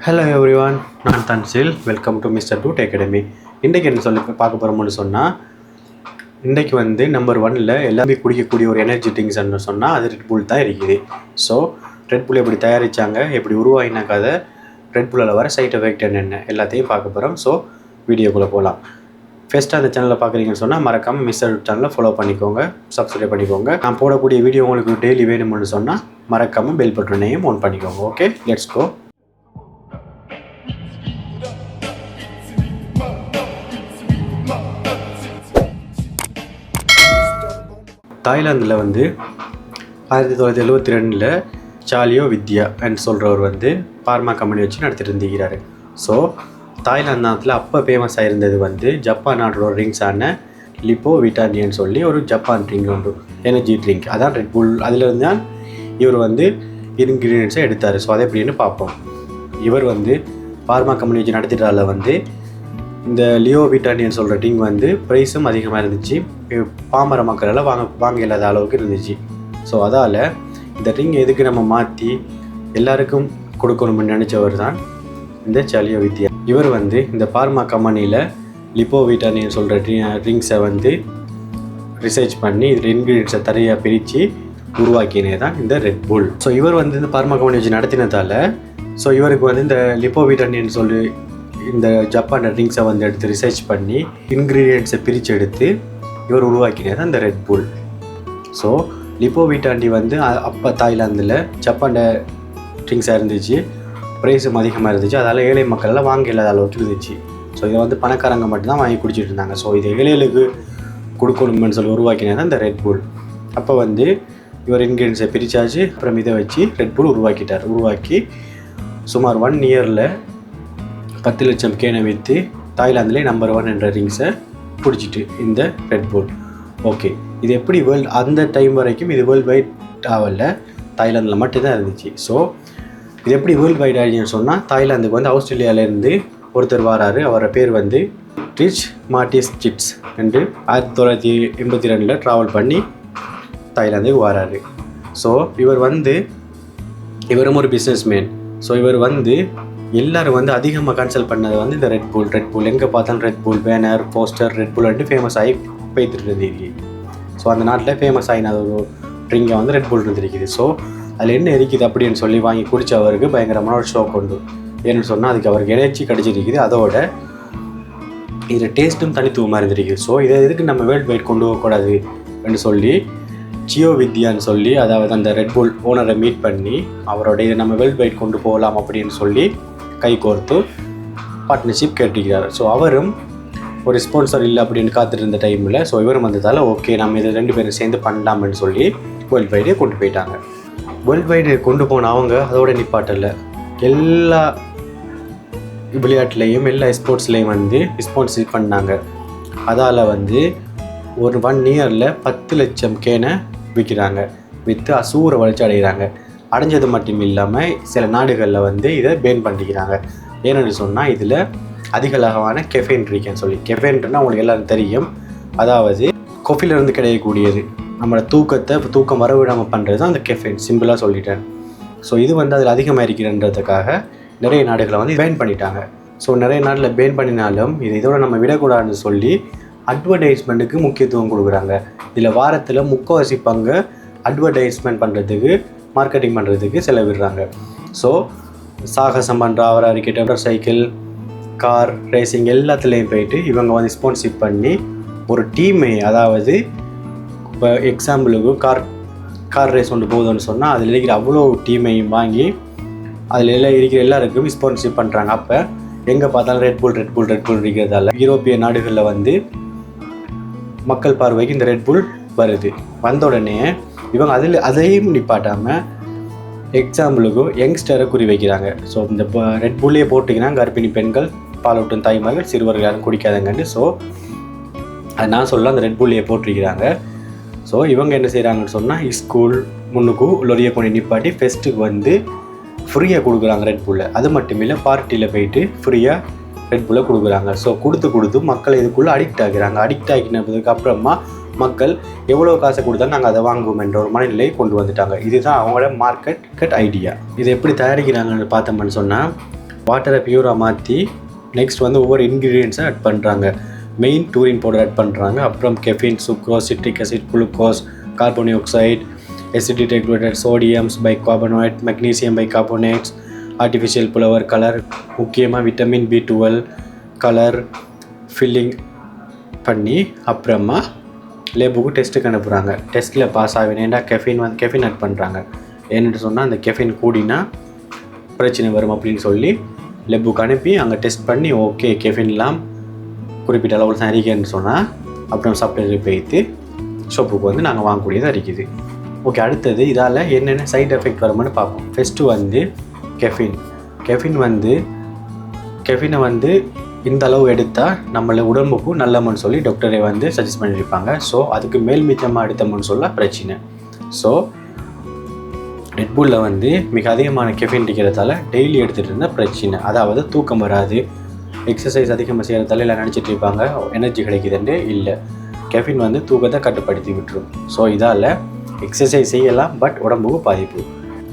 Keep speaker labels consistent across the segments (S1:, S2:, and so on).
S1: Hello everyone, நான் Thansil. Welcome to Mister Dude Academy. இன்றைக்கு என்ன சொல்லி பார்க்க போகிறோம்னு சொன்னால், இன்றைக்கு நம்பர் 1ல் எல்லாமே குடிக்கக்கூடிய ஒரு எனர்ஜி ட்ரிங்க்ஸ்ன்னு சொன்னால் அது ரெட் புல் தான் இருக்குது. ஸோ ரெட் புல் எப்படி தயாரித்தாங்க, எப்படி உருவாகின கதை, ரெட் புல்லில் வர சைட் எஃபெக்ட் என்னென்ன எல்லாத்தையும் பார்க்க போகிறோம். ஸோ வீடியோக்குள்ளே போகலாம். ஃபஸ்ட்டு அந்த சேனலில் பார்க்குறீங்கன்னு சொன்னால் மறக்காமல் மிஸ்டர் டூட் சேனலை ஃபாலோ பண்ணிக்கோங்க, சப்ஸ்கிரைப் பண்ணிக்கோங்க. நான் போடக்கூடிய வீடியோ உங்களுக்கு டெய்லி வேணும்னு சொன்னால் மறக்காமல் பெல் பட்டனையும் ஆன் பண்ணிக்கோங்க. Okay, let's go. தாய்லாந்தில் 1972 சாலியோ வித்யா என்று சொல்கிறவர் பார்மா கம்பெனி வச்சு நடத்திட்டு இருந்திருக்கிறாரு. ஸோ தாய்லாந்து நாட்டில் அப்போ ஃபேமஸ் ஆகிருந்தது ஜப்பான் நாட்டோட ட்ரிங்க்ஸான லிப்போ விட்டாண்டின்னு சொல்லி ஒரு ஜப்பான் ட்ரிங்க் உண்டு, எனர்ஜி ட்ரிங்க். அதான் ரெட் புல். அதிலிருந்து தான் இவர் இன்க்ரீடியன்ஸை எடுத்தார். ஸோ அதை எப்படின்னு பார்ப்போம். இவர் பார்மா கம்பெனி வச்சு நடத்திட்டால இந்த லியோ விட்டாண்டின்னு சொல்கிற ட்ரிங்க் ப்ரைஸும் அதிகமாக இருந்துச்சு. பாமர மக்களால் வாங்க இல்லாத அளவுக்கு இருந்துச்சு. ஸோ அதால் இந்த ட்ரிங்க் எதுக்கு நம்ம மாற்றி எல்லாருக்கும் கொடுக்கணும்னு நினச்சவர் தான் இந்த சாலியோ வித்யா. இவர் இந்த பார்மா கம்பெனியில் லிப்போ விட்டாண்டின்னு சொல்கிற ட்ரிங்க்ஸை ரிசர்ச் பண்ணி இதில் இன்க்ரீடியன்ஸை தனியாக பிரித்து உருவாக்கினே தான் இந்த ரெட் புல். ஸோ இவர் இந்த பார்மா கம்பெனி வச்சு நடத்தினதால் ஸோ இவருக்கு இந்த லிப்போ விட்டாண்டின்னு சொல்லி இந்த ஜப்பான் ட்ரிங்க்ஸை எடுத்து ரிசர்ச் பண்ணி இன்க்ரீடியன்ட்ஸை பிரித்து எடுத்து இவர் உருவாக்கினது அந்த ரெட் புல். ஸோ லிப்போ விட்டாண்டி அப்போ தாய்லாந்தில் ஜப்பான் ட்ரிங்க்ஸாக இருந்துச்சு, ப்ரைஸும் அதிகமாக இருந்துச்சு. அதால் ஏழை மக்களெல்லாம் வாங்க இல்லாத அளவுக்கு இருந்துச்சு. ஸோ இதை பணக்காரங்க மட்டும்தான் வாங்கி குடிச்சிட்டு இருந்தாங்க. ஸோ இது ஏழைகளுக்கு கொடுக்கணும்னு சொல்லி உருவாக்கினது அந்த ரெட் புல். அப்போ இவர் இன்க்ரீடியன்ஸை பிரித்தாச்சு. அப்புறம் இதை வச்சு ரெட் புல் உருவாக்கிட்டார். உருவாக்கி சுமார் 1 இயரில் 10 லட்சம் கேனை விற்று தாய்லாந்திலே நம்பர் 1 என்ற ட்ரிங்க்ஸை பிடிச்சிட்டு இந்த ரெட் புல். ஓகே, இது எப்படி அந்த டைம் வரைக்கும் இது வேர்ல்டு வைட் ஆகல, தாய்லாந்தில் மட்டும்தான் இருந்துச்சு. ஸோ இது எப்படி வேர்ல்டு வைட் ஆகிடுன்னு சொன்னால், தாய்லாந்துக்கு ஆஸ்திரேலியாவிலேருந்து ஒருத்தர் வராரு. அவரோட பேர் ரிச் மார்டிஸ் சிட்ஸ் என்று 1982 ட்ராவல் பண்ணி தாய்லாந்துக்கு வராரு. ஸோ இவர் இவரும் ஒரு பிஸ்னஸ் மேன். ஸோ இவர் எல்லோரும் அதிகமாக கன்சல்ட் பண்ணது இந்த ரெட் புல் எங்கே பார்த்தாலும் ரெட் புல் பேனர், போஸ்டர், ரெட் புல் ஃபேமஸ் ஆகி போய்த்துட்டு இருந்திருக்கு. ஸோ அந்த நாட்டில் ஃபேமஸ் ஆகின ஒரு ட்ரிங்கை ரெட் புல் இருந்திருக்குது. ஸோ அதில் என்ன இருக்குது அப்படின்னு சொல்லி வாங்கி குடித்தவருக்கு பயங்கரமான ஒரு ஷோக் உண்டு. ஏன்னு சொன்னால் அதுக்கு அவருக்கு எனர்ஜி கிடச்சிருக்குது. அதோட இதில் டேஸ்ட்டும் தனித்துவமாக இருந்திருக்குது. ஸோ இதை எதுக்கு நம்ம வேர்ல்டு வைட் கொண்டு போகக்கூடாது அப்படின்னு சொல்லி சியோ வித்யான்னு சொல்லி, அதாவது அந்த ரெட் புல் ஓனரை மீட் பண்ணி அவரோட இதை நம்ம வேர்ல்டு வைட் கொண்டு போகலாம் அப்படின்னு சொல்லி கை கோர்த்து பார்ட்னர்ஷிப் கேட்டிருக்கிறார். ஸோ அவரும் ஒரு ஸ்பான்சர் இல்லை அப்படின்னு காத்துட்டு இருந்த டைமில் ஸோ இவரும் வந்ததால் ஓகே நம்ம இதை 2 பேரும் சேர்ந்து பண்ணலாம்னு சொல்லி வேர்ல்டு வைடே கொண்டு போயிட்டாங்க. வேர்ல்டு வைடு கொண்டு போன அவங்க அதோட நிப்பாட்டில் எல்லா விளையாட்டுலேயும் எல்லா ஸ்போர்ட்ஸ்லேயும் ஸ்பான்சர் பண்ணாங்க. அதால் ஒரு 1 இயரில் 10 லட்சம் கேனை விற்கிறாங்க. விற்று அசூர வளர்ச்சி அடைகிறாங்க. அடைஞ்சது மட்டும் இல்லாமல் சில நாடுகளில் இதை பேன் பண்ணிக்கிறாங்க. ஏன்னு சொன்னால் இதில் அதிக அளவான கெஃபைன் இருக்குன்னு சொல்லி. கெஃபைன்ட்டுன்னா உங்களுக்கு எல்லோரும் தெரியும், அதாவது கொஃபிலிருந்து கிடைக்கக்கூடியது. நம்மளோட தூக்கம் வரவிடாமல் பண்ணுறது தான் அந்த கெஃபைன், சிம்பிளாக சொல்லிட்டேன். ஸோ இது அதில் அதிகமாக இருக்கிறன்றதுக்காக நிறைய நாடுகளை பேன் பண்ணிட்டாங்க. ஸோ நிறைய நாட்டில் பேன் பண்ணினாலும் இதோட நம்ம விடக்கூடாதுன்னு சொல்லி அட்வர்டைஸ்மெண்ட்டுக்கு முக்கியத்துவம் கொடுக்குறாங்க. இதில் வாரத்தில் 3/4 பங்கு அட்வர்டைஸ்மெண்ட் பண்ணுறதுக்கு, மார்க்கெட்டிங் பண்ணுறதுக்கு செலவிடுறாங்க. ஸோ சாகசம் பண்ணுற அவராக இருக்கட்டும், மோட்டார் சைக்கிள், கார் ரேசிங் எல்லாத்துலேயும் போயிட்டு இவங்க ஸ்பான்சர் பண்ணி ஒரு டீமை, அதாவது இப்போ எக்ஸாம்பிளுக்கு கார் ரேஸ் கொண்டு போகுதுன்னு சொன்னால் அதில் இருக்கிற அவ்வளோ டீமையும் வாங்கி அதில் இருக்கிற எல்லாருக்கும் ஸ்பான்சர் பண்ணுறாங்க. அப்போ எங்கே பார்த்தாலும் ரெட் புல் இருக்கிறதால யூரோப்பிய நாடுகளில் மக்கள் பார்வைக்கு இந்த ரெட் புல் வருது. வந்த உடனே இவங்க அதையும் நிப்பாட்டாமல் எக்ஸாம்பிளுக்கு யங்ஸ்டரை குறி வைக்கிறாங்க. ஸோ இந்த ரெட் புல்லே போட்டிங்கன்னா கர்ப்பிணி பெண்கள், பாலூட்டும் தாய்மார்கள், சிறுவர்கள் யாரும் குடிக்காதங்கன்னு. ஸோ அது நான் சொல்ல அந்த ரெட் புல்லையே போட்டிருக்கிறாங்க. ஸோ இவங்க என்ன செய்கிறாங்கன்னு சொன்னால் ஸ்கூல் முன்னுக்கு லொரியை கொண்டு நிப்பாட்டி ஃபெஸ்ட்டுக்கு ஃப்ரீயாக கொடுக்குறாங்க ரெட் புல்லை. அது மட்டும் இல்லை, பார்ட்டியில் போயிட்டு ஃப்ரீயாக ரெட் புல்லை கொடுக்குறாங்க. ஸோ கொடுத்து மக்களை இதுக்குள்ளே அடிக்ட் ஆகிறாங்க. அடிக்ட் ஆகினதுக்கு அப்புறமா மக்கள் எவ்வளோ காசை கொடுத்தா நாங்கள் அதை வாங்குவோம் என்ற ஒரு மனநிலையை கொண்டு வந்துட்டாங்க. இதுதான் அவங்களோட மார்க்கெட் ஐடியா. இது எப்படி தயாரிக்கிறாங்கன்னு பார்த்தோம்னு சொன்னால், வாட்டரை பியூராக மாற்றி நெக்ஸ்ட் வந்து ஒவ்வொரு இன்க்ரீடியன்ஸை ஆட் பண்ணுறாங்க. மெயின் டூரின் பவுடர் ஆட் பண்ணுறாங்க. அப்புறம் caffeine, sucrose, citric acid, glucose, carbon di oxide, acidity regulated, sodiums bicarbonate, magnesium bicarbonates, artificial flower colour, முக்கியமாக விட்டமின் B12 கலர் ஃபில்லிங் பண்ணி அப்புறமா லேபுக்கு டெஸ்ட்டுக்கு அனுப்புகிறாங்க. டெஸ்ட்டில் பாஸ் ஆகினேன்னா கெஃபின் ஆட் பண்ணுறாங்க. ஏன்னு சொன்னால் அந்த கெஃபின் கூடினா பிரச்சனை வரும் அப்படின்னு சொல்லி லேபுக்கு அனுப்பி அங்கே டெஸ்ட் பண்ணி ஓகே கெஃபின்லாம் குறிப்பிட்ட அளவில் தான் அறிக்கைன்னு சொன்னால் அப்புறம் சப்ளைக்கு போய்த்து ஷாப்புக்கு வந்து நாங்கள் வாங்கக்கூடியதாக இருக்குது. ஓகே, அடுத்தது இதால் என்னென்ன சைட் எஃபெக்ட் வரும்னு பார்ப்போம். ஃபஸ்ட்டு வந்து கெஃபினை வந்து இந்த அளவு எடுத்தால் நம்மளை உடம்புக்கு நல்லமன்னு சொல்லி டாக்டரை வந்து சஜஸ்ட் பண்ணியிருப்பாங்க. ஸோ அதுக்கு மேல் மிச்சமாக எடுத்தோம்னு சொல்ல பிரச்சனை. ஸோ ரெட்புல்லில் வந்து மிக அதிகமான கெஃபின் இருக்கிறதால டெய்லி எடுத்துகிட்டு இருந்தால் பிரச்சனை. அதாவது தூக்கம் வராது, எக்ஸசைஸ் அதிகமாக செய்கிறதால எல்லாம் நினச்சிட்டு இருப்பாங்க எனர்ஜி கிடைக்குதுன்னு. இல்லை, கெஃபின் வந்து தூக்கத்தை கட்டுப்படுத்தி விட்டுரும். ஸோ இதால் எக்ஸசைஸ் செய்யலாம், பட் உடம்புக்கு பாதிப்பு.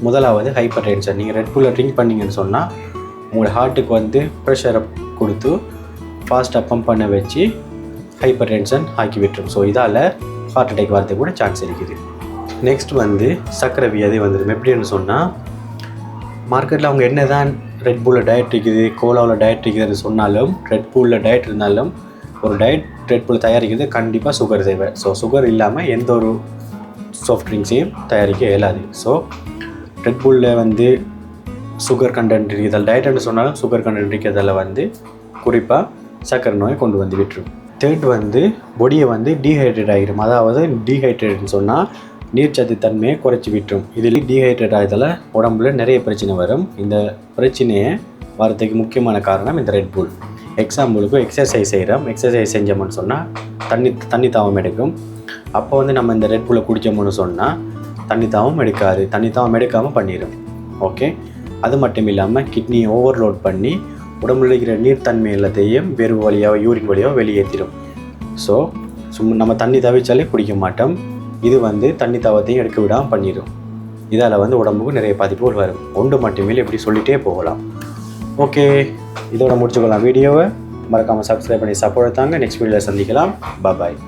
S1: முதலாவது ஹைப்பர் டென்ஷன். நீங்கள் ரெட்புல்லை ட்ரிங்க் பண்ணிங்கன்னு சொன்னால் உங்களோட ஹார்ட்டுக்கு வந்து ப்ரெஷரை கொடுத்து ஃபாஸ்ட்டாக பம்ப் பண்ண வச்சு ஹைப்பர் டென்ஷன் ஆக்கி விட்டுரும். ஸோ இதால் ஹார்ட் அட்டாக் வரதுக்கு கூட சான்ஸ் இருக்குது. நெக்ஸ்ட் வந்து சர்க்கரை வியாதி வந்துடும். எப்படின்னு சொன்னால் மார்க்கெட்டில் அவங்க என்ன தான் ரெட்புல்லில் டயட் இருக்குது, கோலாவில் டயட் இருக்குதுன்னு சொன்னாலும், ரெட்புல்லில் டயட் இருந்தாலும் ஒரு ரெட்புல் தயாரிக்கிறது கண்டிப்பாக சுகர் தேவை. ஸோ சுகர் இல்லாமல் எந்த ஒரு சாஃப்ட் ட்ரிங்க்ஸையும் தயாரிக்க இயலாது. ஸோ ரெட்புல்லில் வந்து சுகர் கண்டென்ட் இருக்கிறதால் டயட்னு சொன்னாலும் சுகர் கண்டென்ட் இருக்கிறதால வந்து குறிப்பாக சர்க்கரை நோயை கொண்டு வந்து விட்டுரும். தேர்ட் வந்து பொடியை வந்து டீஹைட்ரேட் ஆகிடும். அதாவது டீஹைட்ரேட்னு சொன்னால் நீர்ச்சத்து தன்மையை குறைச்சி விட்டுரும். இதில் டீஹைட்ரேட் ஆகிறதால உடம்புல நிறைய பிரச்சனை வரும். இந்த பிரச்சனையை வரதுக்கு முக்கியமான காரணம் இந்த ரெட்புல். எக்ஸாம்பிளுக்கு எக்ஸசைஸ் செஞ்சோம்னு சொன்னால் தண்ணி தாவம் எடுக்கும். அப்போ வந்து நம்ம இந்த ரெட்புல்லை குடித்தோம்னு சொன்னால் தண்ணி தாவம் எடுக்காமல் பண்ணிடும். ஓகே, அது மட்டும் இல்லாமல் கிட்னியை ஓவர்லோட் பண்ணி உடம்புல இருக்கிற நீர்த்தன்மை எல்லாத்தையும் வேர்வு வழியாக யூரின் வழியாக வெளியேற்றிடும். ஸோ நம்ம தண்ணி தவிச்சாலே குடிக்க மாட்டோம். இது வந்து தண்ணி தாவத்தையும் எடுக்க விடாமல் பண்ணிடும். இதால் வந்து உடம்புக்கு நிறைய பாதிப்புகள் வரும். ஒன்று மட்டுமே இப்படி சொல்லிகிட்டே போகலாம். ஓகே, இதோட முடிச்சுக்கலாம் வீடியோவை. மறக்காமல் சப்ஸ்கிரைப் பண்ணி சப்போர்ட் தாங்க. நெக்ஸ்ட் வீடியோவில் சந்திக்கலாம். பாய்.